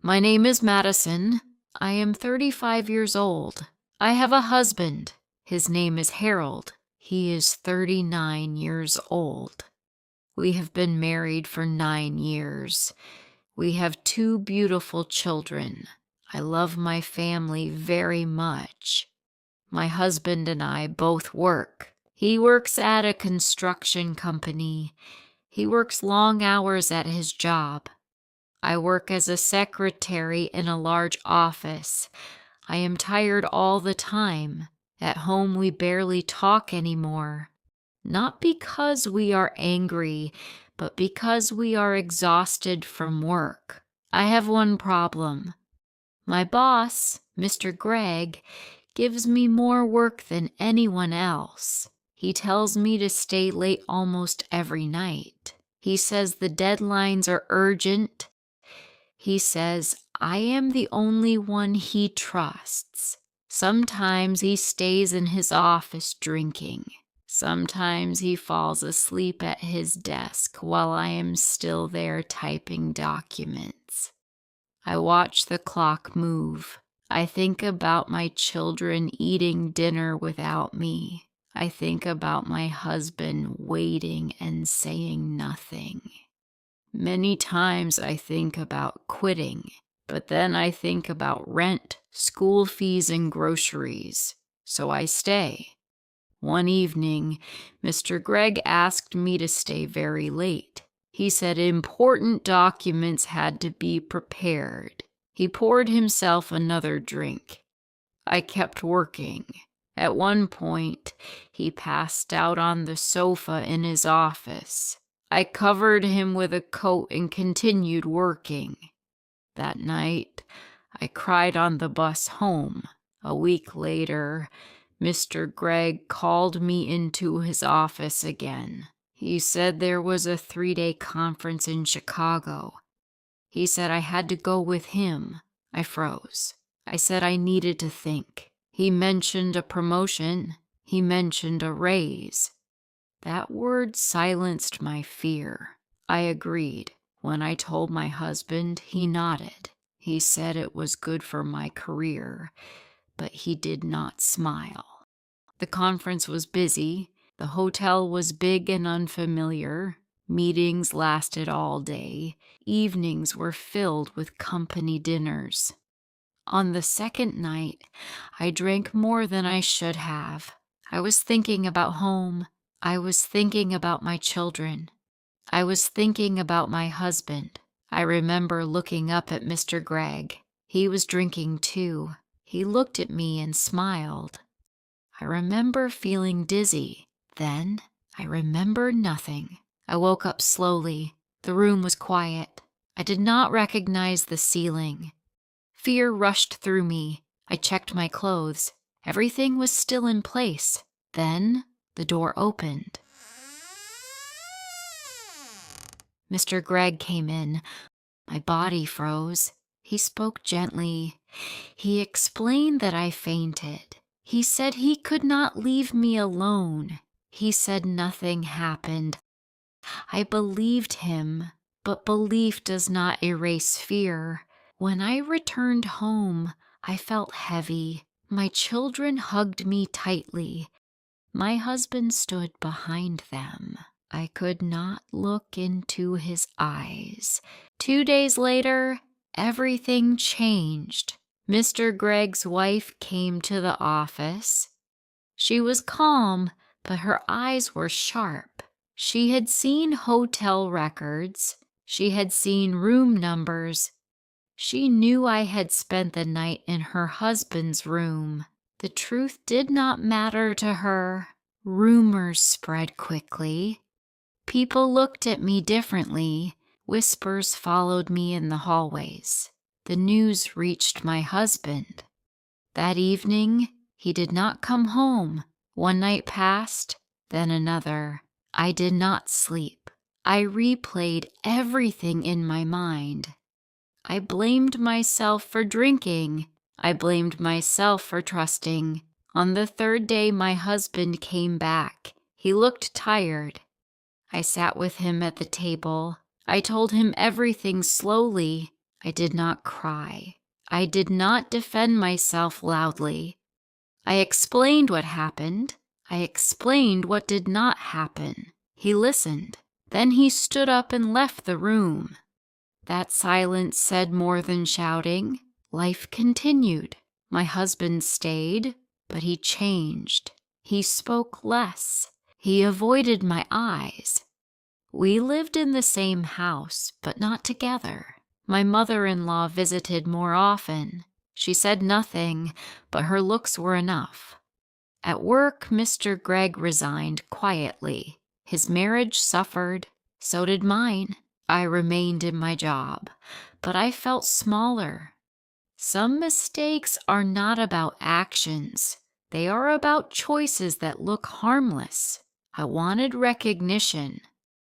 My name is Madison. I am 35 years old. I have a husband. His name is Harold. He is 39 years old. We have been married for 9 years. We have 2 beautiful children. I love my family very much. My husband and I both work. He works at a construction company. He works long hours at his job. I work as a secretary in a large office. I am tired all the time. At home, we barely talk anymore. Not because we are angry, but because we are exhausted from work. I have one problem. My boss, Mr. Gregg, gives me more work than anyone else. He tells me to stay late almost every night. He says the deadlines are urgent. He says I am the only one he trusts. Sometimes he stays in his office drinking. Sometimes he falls asleep at his desk while I am still there typing documents. I watch the clock move. I think about my children eating dinner without me. I think about my husband waiting and saying nothing. Many times I think about quitting, but then I think about rent, school fees, and groceries, so I stay. One evening, Mr. Gregg asked me to stay very late. He said important documents had to be prepared. He poured himself another drink. I kept working. At one point, he passed out on the sofa in his office. I covered him with a coat and continued working. That night, I cried on the bus home. A week later, Mr. Gregg called me into his office again. He said there was a 3-day conference in Chicago. He said I had to go with him. I froze. I said I needed to think. He mentioned a promotion. He mentioned a raise. That word silenced my fear. I agreed. When I told my husband, he nodded. He said it was good for my career, but he did not smile. The conference was busy. The hotel was big and unfamiliar. Meetings lasted all day. Evenings were filled with company dinners. On the second night, I drank more than I should have. I was thinking about home. I was thinking about my children. I was thinking about my husband. I remember looking up at Mr. Gregg. He was drinking too. He looked at me and smiled. I remember feeling dizzy. Then I remember nothing. I woke up slowly. The room was quiet. I did not recognize the ceiling. Fear rushed through me. I checked my clothes. Everything was still in place. Then the door opened. Mr. Gregg came in. My body froze. He spoke gently. He explained that I fainted. He said he could not leave me alone. He said nothing happened. I believed him, but belief does not erase fear. When I returned home, I felt heavy. My children hugged me tightly. My husband stood behind them. I could not look into his eyes. 2 days later, everything changed. Mr. Gregg's wife came to the office. She was calm, but her eyes were sharp. She had seen hotel records. She had seen room numbers. She knew I had spent the night in her husband's room. The truth did not matter to her. Rumors spread quickly. People looked at me differently. Whispers followed me in the hallways. The news reached my husband. That evening, he did not come home. One night passed, then another. I did not sleep. I replayed everything in my mind. I blamed myself for drinking. I blamed myself for trusting. On the 3rd day, my husband came back. He looked tired. I sat with him at the table. I told him everything slowly. I did not cry. I did not defend myself loudly. I explained what happened. I explained what did not happen. He listened. Then he stood up and left the room. That silence said more than shouting. Life continued. My husband stayed, but he changed. He spoke less. He avoided my eyes. We lived in the same house, but not together. My mother-in-law visited more often. She said nothing, but her looks were enough. At work, Mr. Gregg resigned quietly. His marriage suffered. So did mine. I remained in my job, but I felt smaller. Some mistakes are not about actions. They are about choices that look harmless. I wanted recognition.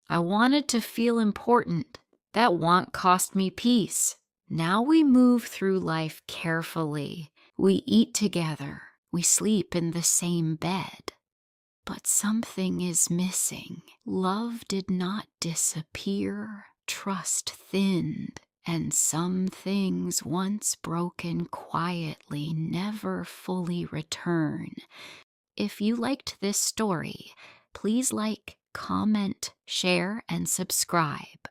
I wanted to feel important. That want cost me peace. Now we move through life carefully. We eat together. We sleep in the same bed. But something is missing. Love did not disappear. Trust thinned. And some things once broken quietly never fully return. If you liked this story, please like, comment, share, and subscribe.